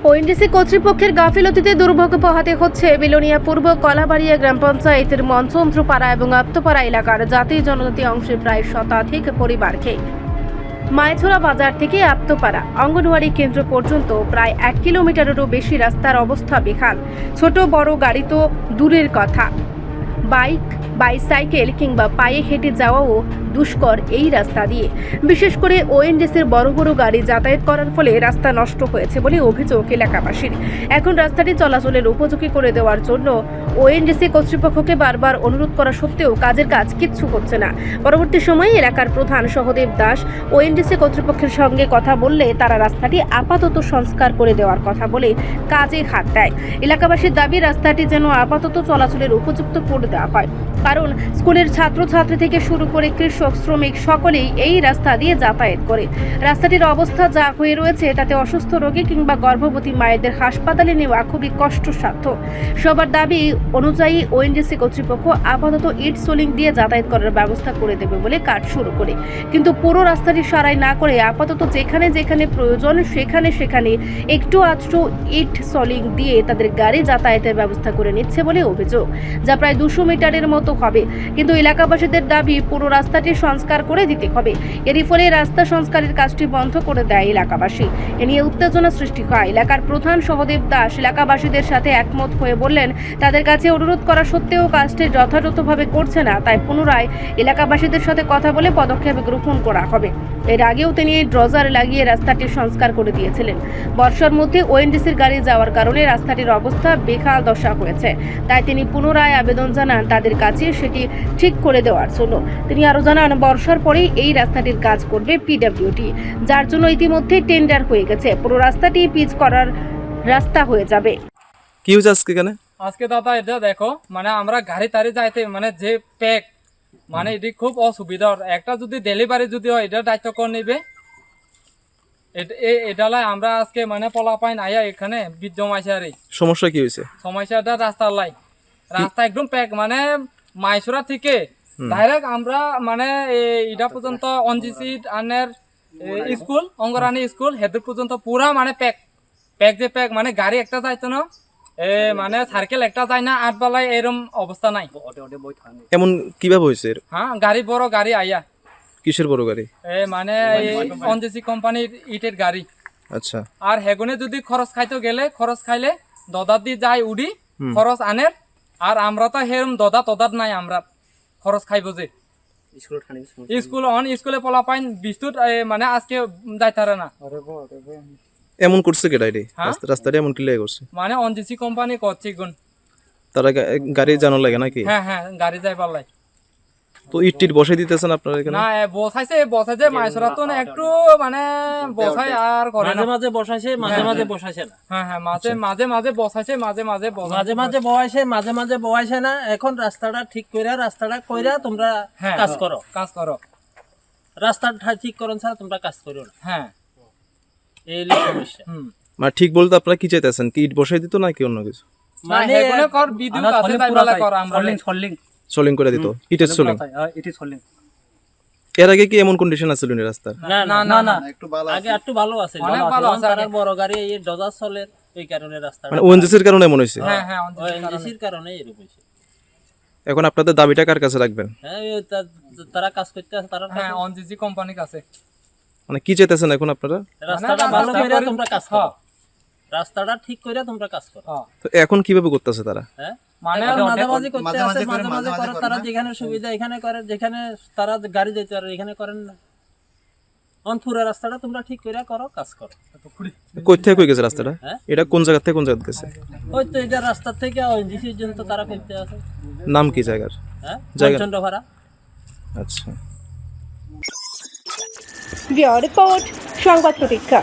ONGC কর্তৃপক্ষের গাফিলতিতে দুর্ভোগ পোহাতে হচ্ছে বিলোনিয়া পূর্ব কলাবাড়িয়া গ্রাম পঞ্চায়েতের মনচন্দ্রপাড়া এবং আপ্তপাড়া এলাকার জাতি জনজাতি অংশের প্রায় শতাধিক পরিবারকে। মাইছড়া বাজার থেকে আপ্তপাড়া অঙ্গনওয়াড়ি কেন্দ্র পর্যন্ত প্রায় 1 কিলোমিটারেরও বেশি রাস্তার অবস্থা বেহাল। ছোট বড় গাড়ি তো দূরের কথা, বাইক, বাইসাইকেল কিংবা পায়ে হেঁটে যাওয়াও দুষ্কর এই রাস্তা দিয়ে। বিশেষ করে ওএনজিসির বড় বড় গাড়ি যাতায়াত করার ফলে রাস্তা নষ্ট হয়েছে বলে অভিযোগ এলাকাবাসীর। এখন রাস্তাটি চলাচলের উপযোগী করে দেওয়ার জন্য ওএনজিসি কর্তৃপক্ষকে বারবার অনুরোধ করা সত্ত্বেও কাজের কাজ কিচ্ছু হচ্ছে না। পরবর্তী সময়ে এলাকার প্রধান সহদেব দাস ওএনজিসি কর্তৃপক্ষের সঙ্গে কথা বললে তারা রাস্তাটি আপাতত সংস্কার করে দেওয়ার কথা বলে কাজে হাত দেয়। এলাকাবাসীর দাবি রাস্তাটি যেন আপাতত চলাচলের উপযুক্ত করে দেওয়া হয়, কারণ স্কুলের ছাত্রছাত্রী থেকে শুরু করে কৃষক শ্রমিক সকলেই এই রাস্তা দিয়ে যাতায়াত করে। রাস্তাটির অবস্থা যা হয়ে রয়েছে তাতে অসুস্থ রোগী কিংবা গর্ভবতী মায়েদের হাসপাতালে নেওয়া খুবই কষ্টসাধ্য। সবার দাবি অনুযায়ী ওএনজিসি কর্তৃপক্ষ আপাতত ইট সোলিং দিয়ে যাতায়াত করার ব্যবস্থা করে দেবে বলে কাজ শুরু করে, কিন্তু পুরো রাস্তাটি সারাই না করে আপাতত যেখানে যেখানে প্রয়োজন সেখানে সেখানে একটু আধটু ইট সোলিং দিয়ে তাদের গাড়ি যাতায়াতের ব্যবস্থা করে নিচ্ছে বলে অভিযোগ, যা প্রায় 200 মিটারের মতো হবে। কিন্তু এলাকাবাসীদের দাবি পুরো রাস্তাটি সংস্কার করে দিতে হবে। এরই ফলে রাস্তা সংস্কারের কাজটি বন্ধ করে দেয় এলাকাবাসী। এ নিয়ে উত্তেজনা সৃষ্টি হয়। এলাকার প্রধান সহদেব দাস এলাকাবাসীদের সাথে একমত হয়ে বললেন, তাদের কাছে অনুরোধ করা সত্ত্বেও কাজটি যথাযথভাবে করছে না, তাই পুনরায় এলাকাবাসীদের সাথে কথা বলে পদক্ষেপ গ্রহণ করা হবে। এর আগেও তিনি ড্রজার লাগিয়ে রাস্তাটি সংস্কার করে দিয়েছিলেন। বর্ষার মধ্যে ওএনজিসির গাড়ি যাওয়ার কারণে রাস্তাটির অবস্থা বেহাল দশা হয়েছে, তাই তিনি পুনরায় আবেদন জানান তাদের কাছে সেটি ঠিক করে দেওয়ার জন্য। তিনি আরও জানান, বর্ষার পরেই এই রাস্তাটির কাজ করবে পিডব্লিউডি, যার জন্য ইতিমধ্যে টেন্ডার হয়ে গেছে। পুরো রাস্তাটি পিচ করার রাস্তা হয়ে যাবে। কি হয়েছে আজকে এখানে? আজকে দাদা এটা দেখো, মানে আমরা গাড়ি তাড়ি যাইতে মানে যে প্যাক, মানে এটি খুব অসুবিধা। একটা যদি ডেলিভারি যদি হয় এটা দায়িত্ব করে নিবে। এটালাই আমরা আজকে মানে পলা পাইন আয়া এখানে বিদ্যমাইছে। আর এই সমস্যা কি হয়েছে? সমস্যাটা রাস্তার লাই, রাস্তা একদম প্যাক, মানে মাইসুরা থেকে ডাইরেক্ট আমরা মানে এটা পর্যন্ত অনজিসি আনের স্কুল অঙ্গরানী স্কুল হেদুর পর্যন্ত পুরা মানে প্যাক প্যাক যে প্যাক, মানে গাড়ি একটা যাইতো না, মানে সার্কেল একটা যায় না, 8 বেলায় এরকম অবস্থা নাই। এমন কিভাবে হয়েছে? হ্যাঁ, গাড়ি বড় গাড়ি আইয়া। কিসের বড় গাড়ি? মানে অনজিসি কোম্পানির ইটের গাড়ি। আচ্ছা। আর হেগুনে যদি খরচ খাইতে গেলে খরচ খাইলে দদার দিয়ে যায় উড়ি খরচ আনের, আর আমরা তো হেরম দদার নাই, আমরা খরচ খাইব যে স্কুলে পলা পাইন বিস্তুট মানে আজকে যাইতারে না। এমন করছে কেডা? রাস্তাটা এমন কি লাগে করছে? মানে অনজিসি কোম্পানি করছে গুণ, তারা গাড়ি জানো লাগে নাকি? হ্যাঁ হ্যাঁ, গাড়ি যাই পারলাই। তো ইট টিট বসাই দিতেছেন আপনারা এখানে? না, বসাইছে মাইসরা তো একটু মানে বসাই আর করে না। মাঝে বসাইছে, মাঝে বসাইছে না। হ্যাঁ হ্যাঁ, মাঝে বসাইছে, মাঝে বসাইছে না। এখন রাস্তাটা ঠিক কইরা তোমরা কাজ করো। রাস্তাটা ঠিক করন ছাড়া তোমরা কাজ করো না। হ্যাঁ, এই সমস্যা। মানে ঠিক বলতে আপনারা কি চাইতেছেন? কি ইট বসাই দিত নাকি অন্য কিছু? মানে এগুলো কর বিদ্যুৎ আছে তাই বলা কর, আমরা সোলিং করে দিত, ইটের সোলিং। এর আগে কি এমন কন্ডিশন আছিল নি রাস্তার? না, আগে একটু ভালো আছে, অনেক ভালো আছে। আর বড় গাড়ি এই ডজার চলে, এই কারণে রাস্তা মানে ওএনজিসির কারণে এমন হইছে। হ্যাঁ হ্যাঁ, ওএনজিসির কারণে এরকম হইছে। এখন আপনাদের দাবিটা কার কাছে রাখবেন? হ্যাঁ, তারা কাজ করতে আছে, তারা হ্যাঁ অনজিসি কোম্পানির কাছে। মানে কি চাইতেছেন এখন আপনারা? রাস্তাটা ভালো কইরা তোমরা কাজ করো, রাস্তাটা ঠিক কইরা তোমরা কাজ করো। তো এখন কিভাবে করতেছে তারা? হ্যাঁ, মানে মাঝে করতে আছে, মাঝে করে তারা যেখানে সুবিধা এখানে করে, যেখানে তারা গাড়ি যেতে পারে এখানে করেন না। পুরো রাস্তাটা তোমরা ঠিক কইরা করো, কাজ করো। কই থেকে কই গেছে রাস্তাটা? এটা কোন জায়গা থেকে কোন জায়গা গেছে? ওই তো এটা রাস্তা থেকে ওএনজিসি পর্যন্ত তারা করতে আছে। নাম কি জায়গার? হ্যাঁ, জায়গা চন্দ্রভাড়া। আচ্ছা। রিপোর্ট সংবাদ প্রতীক্ষা।